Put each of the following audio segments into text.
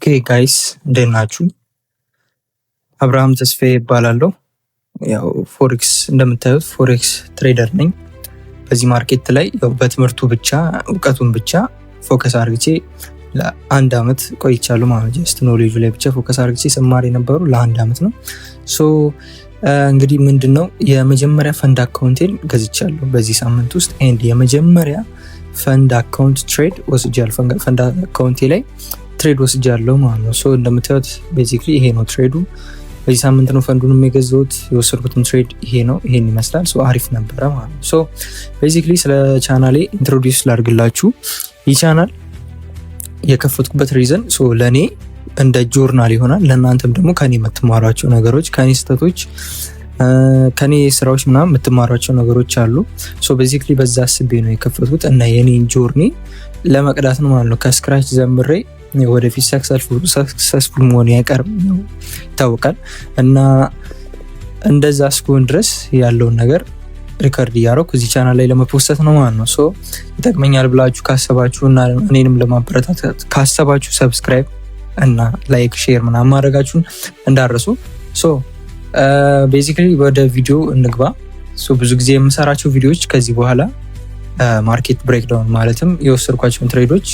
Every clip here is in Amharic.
ኦኬ ጋይስ እንዴት ናችሁ? አብርሃም ተስፋዬ እባላለሁ። ያው ፎሬክስ እንደምታዩት ፎሬክስ ትሬደር ነኝ። በዚህ ማርኬት ላይ ያው በትምህርቱ ብቻ እውቀቱን ብቻ ፎከስ አድርጌ ለአንድ አመት ቆይቻለሁ ማለት ነው። ጀስት ኖሌጁ ላይ ብቻ ፎከስ አድርጌ ስማር የነበሩ ለአንድ አመት ነው። ሶ እንግዲህ ምንድነው የመጀመሪያ ፈንድ አካውንቴን ገዝቻለሁ በዚህ ሳምንት ውስጥ ኤንድ የመጀመሪያ ፈንድ አካውንት ትሬድ ወስጃለሁ። ፈንድ አካውንቴ ላይ ትሬድ ወስጃለሁ ማለት ነው። ሶ እንደምታዩት ቤዚክሊ ይሄ ነው ትሬዱ። በዚህ ሳምንት ነው ፈንዱንም የገዛሁት። የወሰድኩትም ትሬድ ይሄ ነው። ይሄን ይመስላል። ሶ አሪፍ ነበረ ማለት ነው። ሶ ቤዚክሊ ስለ ቻናሌ ኢንትሮዲዩስ ላድርግላችሁ። ይህ ቻናል የከፈትኩበት ሪዝን ሶ ለኔ እንደ ጆርናል ይሆናል። ለእናንተም ደግሞ ከኔ የምትማሯቸው ነገሮች፣ ከኔ ስህተቶች፣ ከኔ ስራዎች ምናምን የምትማሯቸው ነገሮች አሉ። ሶ ቤዚክሊ በዛ አስቤ ነው የከፈትኩት እና የኔን ጆርኒ ለመቅዳት ነው ማለት ነው። ከስክራች ዘምሬ ወደፊት ሰክሰስፉል መሆን አይቀርም ይታወቃል። እና እንደዛ እስከሆን ድረስ ያለውን ነገር ሪከርድ እያደረኩ እዚህ ቻናል ላይ ለመፖስት ነው ማለት ነው። ሶ ይጠቅመኛል ብላችሁ ካሰባችሁ እና እኔንም ለማበረታታት ካሰባችሁ ሰብስክራይብ እና ላይክ ሼር ምናምን ማድረጋችሁን እንዳረሱ። ሶ ቤዚክሊ ወደ ቪዲዮ እንግባ። ሶ ብዙ ጊዜ የምሰራቸው ቪዲዮዎች ከዚህ በኋላ ማርኬት ብሬክዳውን ማለትም የወሰድኳቸውን ትሬዶች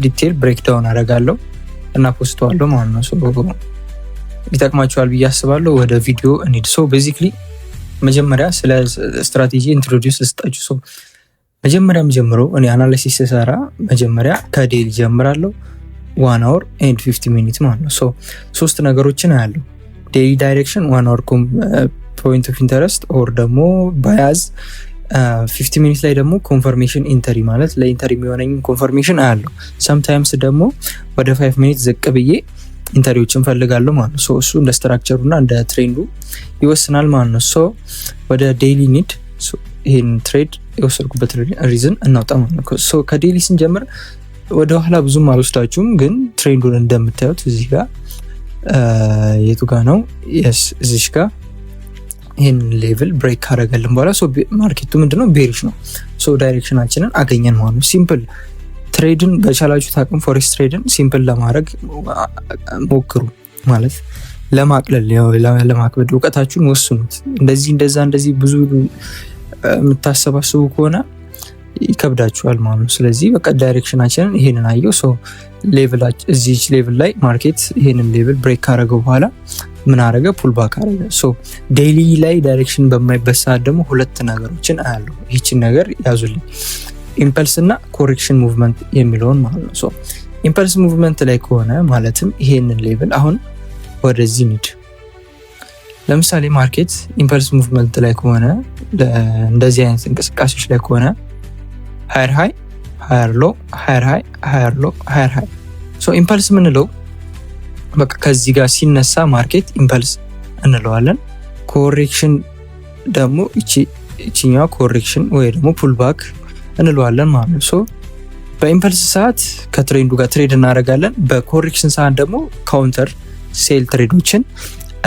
ዲቴል ብሬክዳውን አደርጋለሁ እና ፖስተዋለሁ ማለት ነው። ሶ ይጠቅማችኋል ብዬ አስባለሁ። ወደ ቪዲዮ እንሂድ። ሶ ቤዚክሊ መጀመሪያ ስለ ስትራቴጂ ኢንትሮዲዩስ ልስጣችሁ። ሶ መጀመሪያ የምጀምረው እኔ አናሊሲስ ስሰራ መጀመሪያ ከዴይሊ ጀምራለሁ። 1 hour and 50 minutes ማለት ነው። ሶ ሶስት ነገሮችን አያለሁ። ዴይሊ ዳይሬክሽን፣ 1 hour ፖይንት ኦፍ ኢንተረስት ኦር ደግሞ ባያዝ፣ 50 ሚኒት ላይ ደግሞ ኮንፈርሜሽን ኢንተሪ ማለት ለኢንተሪ የሚሆነኝ ኮንፈርሜሽን አያለሁ። ሰምታይምስ ደግሞ ወደ 5 ሚኒት ዝቅ ብዬ ኢንተሪዎችን ፈልጋለሁ ማለት ነው። ሶ እሱ እንደ ስትራክቸሩ እና እንደ ትሬንዱ ይወስናል ማለት ነው። ሶ ወደ ዴይሊ ኒድ ይሄን ትሬድ የወሰድኩበት ሪዝን እናውጣ ማለት ነው። ሶ ከዴይሊ ስንጀምር ወደ ኋላ ብዙም አልወስዳችሁም፣ ግን ትሬንዱን እንደምታዩት እዚህ ጋር የቱ ጋር ነው? የስ እዚህ ጋር ይህን ሌቭል ብሬክ ካረገልን በኋላ ሶ ማርኬቱ ምንድነው ቤሪሽ ነው። ሶ ዳይሬክሽናችንን አገኘን ማለት ነው። ሲምፕል ትሬድን በቻላችሁት አቅም ፎሬክስ ትሬድን ሲምፕል ለማድረግ ሞክሩ። ማለት ለማቅለል ለማክበድ እውቀታችሁን ወስኑት። እንደዚህ ብዙ የምታሰባስቡ ከሆነ ይከብዳችኋል ማለት ነው። ስለዚህ በቃ ዳይሬክሽናችንን ይሄንን አየው። ሶ ሌቭላችን እዚች ሌቭል ላይ ማርኬት ይሄንን ሌቭል ብሬክ ካረገው በኋላ ምን አረገ? ፑል ባክ አረገ። ሶ ዴይሊ ላይ ዳይሬክሽን በማይበት ሰዓት ደግሞ ሁለት ነገሮችን አያለሁ። ይህችን ነገር ያዙልኝ፣ ኢምፐልስ እና ኮሬክሽን ሙቭመንት የሚለውን ማለት ነው። ሶ ኢምፐልስ ሙቭመንት ላይ ከሆነ ማለትም ይሄንን ሌቭል አሁን ወደዚህ ኒድ፣ ለምሳሌ ማርኬት ኢምፐልስ ሙቭመንት ላይ ከሆነ እንደዚህ አይነት እንቅስቃሴዎች ላይ ከሆነ ሃየር ሃይ ሃየር ሎ ሃየር ሃይ ሃየር ሎ ሃየር ሃይ። ሶ ኢምፐልስ ምንለው በቃ ከዚህ ጋር ሲነሳ ማርኬት ኢምፐልስ እንለዋለን። ኮሬክሽን ደግሞ እቺኛው ኮሬክሽን ወይ ደግሞ ፑል ባክ እንለዋለን ማለት ነው። ሶ በኢምፐልስ ሰዓት ከትሬንዱ ጋር ትሬድ እናደርጋለን። በኮሬክሽን ሰዓት ደግሞ ካውንተር ሴል ትሬዶችን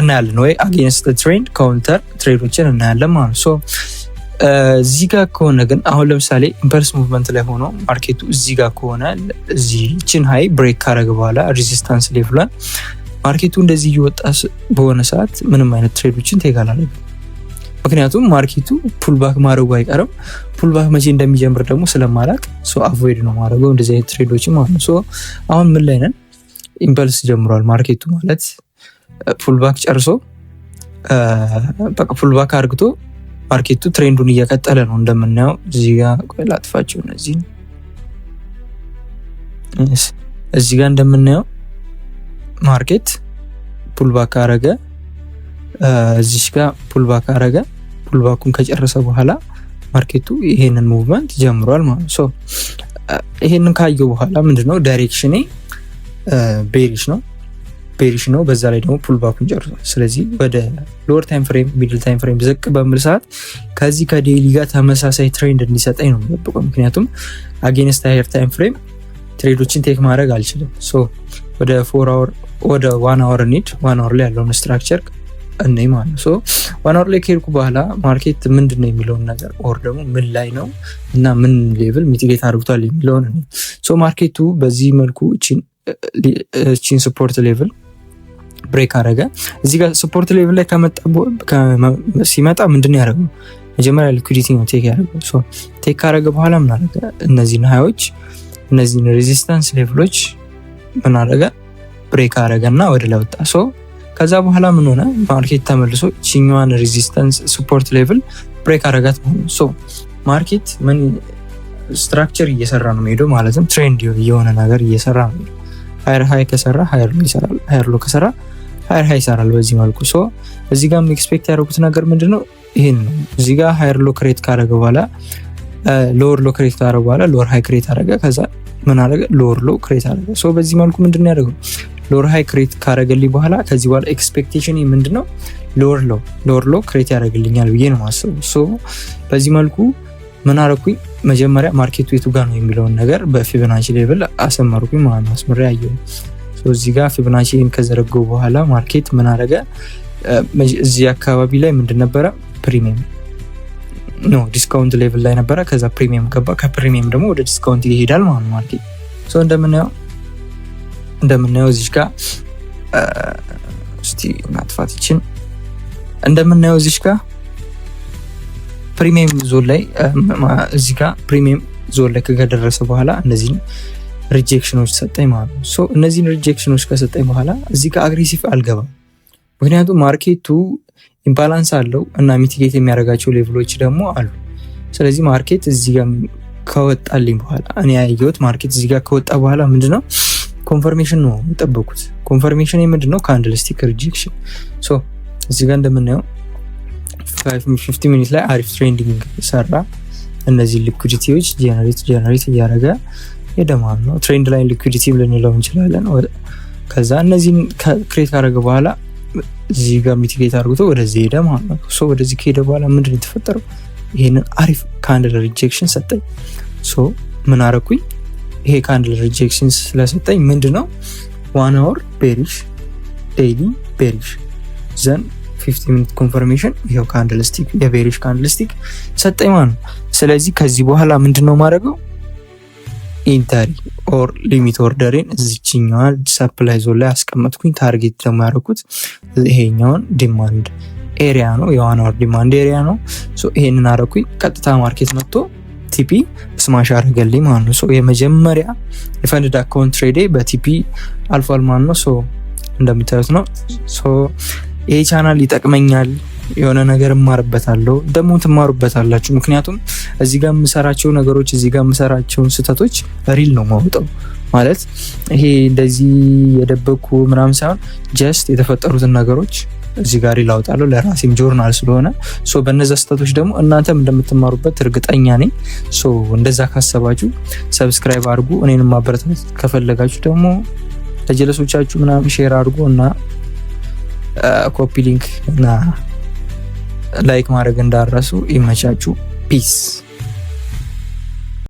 እናያለን፣ ወይ አጌንስት ትሬንድ ካውንተር ትሬዶችን እናያለን ማለት ነው። ሶ እዚህ ጋር ከሆነ ግን አሁን ለምሳሌ ኢምፐልስ ሙቭመንት ላይ ሆኖ ማርኬቱ እዚህ ጋር ከሆነ እዚህችን ሃይ ብሬክ ካረገ በኋላ ሬዚስታንስ ሌቭሏን ማርኬቱ እንደዚህ እየወጣ በሆነ ሰዓት ምንም አይነት ትሬዶችን ተጋላለ። ምክንያቱም ማርኬቱ ፑልባክ ማድረጉ አይቀርም። ፑልባክ መቼ እንደሚጀምር ደግሞ ስለማላቅ ሶ አቮይድ ነው ማድረገው እንደዚህ አይነት ትሬዶችን ማለት ነው። ሶ አሁን ምን ላይ ነን? ኢምፐልስ ጀምሯል ማርኬቱ ማለት ፑልባክ ጨርሶ በቃ ፑልባክ አርግቶ ማርኬቱ ትሬንዱን እየቀጠለ ነው እንደምናየው። እዚህ ጋር ቆይ ላጥፋቸው። እዚህ ጋር እንደምናየው ማርኬት ፑልባክ አረገ፣ እዚህ ጋር ፑልባክ አረገ። ፑልባኩን ከጨረሰ በኋላ ማርኬቱ ይሄንን ሙቭመንት ጀምሯል ማለት ነው። ሶ ይሄንን ካየው በኋላ ምንድነው ዳይሬክሽኔ ቤሪሽ ነው። በዛ ላይ ደግሞ ፑልባኩን ጨርሷል። ስለዚህ ወደ ሎወር ታይም ፍሬም ሚድል ታይም ፍሬም ዝቅ በሚል ሰዓት ከዚህ ከዴይሊ ጋር ተመሳሳይ ትሬንድ እንዲሰጠኝ ነው የምጠብቀው። ምክንያቱም አጌንስት ሃየር ታይም ፍሬም ትሬዶችን ቴክ ማድረግ አልችልም። ሶ ወደ 4 hour ወደ 1 hour ኒድ 1 hour ላይ ያለውን ስትራክቸር እነይ ማለት ነው። ሶ 1 hour ላይ ከሄድኩ በኋላ ማርኬት ምንድነው የሚለውን ነገር ኦር ደግሞ ምን ላይ ነው እና ምን ሌቭል ሚቲጌት አድርጓል የሚለውን ሶ ማርኬቱ በዚህ መልኩ እቺን እቺን ሰፖርት ሌቭል ብሬክ አረገ። እዚህ ጋር ሰፖርት ሌቭል ላይ ሲመጣ ምንድነው ያደረገው? መጀመሪያ ሊኩዊዲቲ ነው ቴክ ያደረገው። ሶ ቴክ ካረገ በኋላ ምን አረገ? እነዚህን ሃዮች እነዚህን ሬዚስታንስ ሌቭሎች ምን አረገ? ብሬክ አረገና ወደ ላይ ወጣ። ሶ ከዛ በኋላ ምን ሆነ? ማርኬት ተመልሶ እቺኛዋን ሬዚስታንስ ሰፖርት ሌቭል ብሬክ አረጋት ማለት ነው። ሶ ማርኬት ምን ስትራክቸር እየሰራ ነው የሚሄደው ማለትም ትሬንድ የሆነ ነገር እየሰራ ነው። ሃየር ሃይ ከሰራ ሃየር ሎ ይሰራል፣ ሃየር ሎ ከሰራ ሃየር ሃይ ይሰራል በዚህ መልኩ። ሶ እዚህ ጋር ኤክስፔክት ያደረጉት ነገር ምንድነው? ይሄን ነው። እዚህ ጋር ሃየር ሎ ክሬት ካረገ በኋላ ሎወር ሎ ክሬት ካረገ በኋላ ሎወር ሃይ ክሬት አረገ። ከዛ ምን አረገ? ሎወር ሎ ክሬት አረገ። ሶ በዚህ መልኩ ምንድነው ያደረገው? ሎወር ሃይ ክሬት ካረገልኝ በኋላ ከዚህ በኋላ ኤክስፔክቴሽን ምንድነው? ሎወር ሎ ክሬት ያደርግልኛል ብዬ ነው ማስበው። ሶ በዚህ መልኩ ምን አረኩኝ? መጀመሪያ ማርኬቱ የቱ ጋር ነው የሚለውን ነገር በፊቦናቺ ሌቭል አሰመርኩኝ ማለት ነው። አስመሬ አየሁ። ሶ እዚህ ጋር ፊቦናቺን ከዘረገው በኋላ ማርኬት ምን አረገ? እዚህ አካባቢ ላይ ምንድን ነበረ? ፕሪሚየም ኖ ዲስካውንት ሌቭል ላይ ነበረ። ከዛ ፕሪሚየም ገባ። ከፕሪሚየም ደግሞ ወደ ዲስካውንት ይሄዳል ማለት ነው ማርኬት። ሶ እንደምናየው እዚህ ጋር እስቲ ማጥፋት ይችን እንደምናየው እዚህ ጋር ፕሪሚየም ዞን ላይ እዚህ ጋር ፕሪሚየም ዞን ላይ ከደረሰ በኋላ እነዚህን ሪጀክሽኖች ሰጠኝ ማለት ነው። ሶ እነዚህን ሪጀክሽኖች ከሰጠኝ በኋላ እዚህ ጋር አግሬሲቭ አልገባም፣ ምክንያቱም ማርኬቱ ኢምባላንስ አለው እና ሚቲጌት የሚያደርጋቸው ሌቭሎች ደግሞ አሉ። ስለዚህ ማርኬት እዚህ ጋር ከወጣልኝ በኋላ እኔ ያየሁት ማርኬት እዚህ ጋር ከወጣ በኋላ ምንድነው ኮንፈርሜሽን ነው የጠበቁት። ኮንፈርሜሽን ምንድነው? ካንድልስቲክ ሪጀክሽን። ሶ እዚህ ጋር እንደምናየው 50 ሚኒት ላይ አሪፍ ትሬንዲንግ ሰራ። እነዚህ ሊኩዊዲቲዎች ጀነሬት እያደረገ የደማም ነው። ትሬንድ ላይ ሊኩዊዲቲ ልንለው እንችላለን። ከዛ እነዚህን ክሬት ካደረገ በኋላ እዚህ ጋር ሚቲጌት አድርጎ ወደዚህ ሄደ ማለት ነው። ሶ ወደዚህ ከሄደ በኋላ ምንድነው የተፈጠረው? ይሄንን አሪፍ ካንድል ሪጀክሽን ሰጠኝ። ሶ ምን አረኩኝ? ይሄ ካንድል ሪጀክሽን ስለሰጠኝ ምንድነው 1 hour ቤሪሽ ዴይሊ ቤሪሽ ዘን 50 ሚኒት ኮንፈርሜሽን ይሄው ካንድልስቲክ የቤሪሽ ካንድልስቲክ ሰጠኝ ማለት ነው። ስለዚህ ከዚህ በኋላ ምንድነው ማድረገው? ኢንተሪ ኦር ሊሚት ኦርደሬን እዚህኛው ሰፕላይ ዞን ላይ አስቀመጥኩኝ። ታርጌት ደግሞ ያደረኩት ይሄኛውን ዲማንድ ኤሪያ ነው፣ የ1 hour ዲማንድ ኤሪያ ነው። ሶ ይሄንን አደረኩኝ። ቀጥታ ማርኬት መጥቶ ቲፒ ስማሽ አደረገልኝ ማለት ነው። ሶ የመጀመሪያ የፈንድ አካውንት ትሬዴ በቲፒ አልፏል ማለት ነው። ሶ እንደምታዩት ነው። ሶ ይሄ ቻናል ይጠቅመኛል፣ የሆነ ነገር እማርበታለሁ፣ ደግሞ ትማሩበታላችሁ። ምክንያቱም እዚህ ጋር የምሰራቸው ነገሮች እዚህ ጋር የምሰራቸውን ስህተቶች ሪል ነው ማውጣው ማለት ይሄ እንደዚህ የደበኩ ምናምን ሳይሆን ጀስት የተፈጠሩትን ነገሮች እዚህ ጋር ሪል አውጣለሁ። ለራሴም ጆርናል ስለሆነ ሶ በእነዛ ስህተቶች ደግሞ እናንተም እንደምትማሩበት እርግጠኛ ነኝ። ሶ እንደዛ ካሰባችሁ ሰብስክራይብ አድርጉ። እኔንም ማበረታታት ከፈለጋችሁ ደግሞ ለጀለሶቻችሁ ምናምን ሼር አድርጉ እና ኮፒ ሊንክ እና ላይክ ማድረግ እንዳረሱ። ይመቻችሁ። ፒስ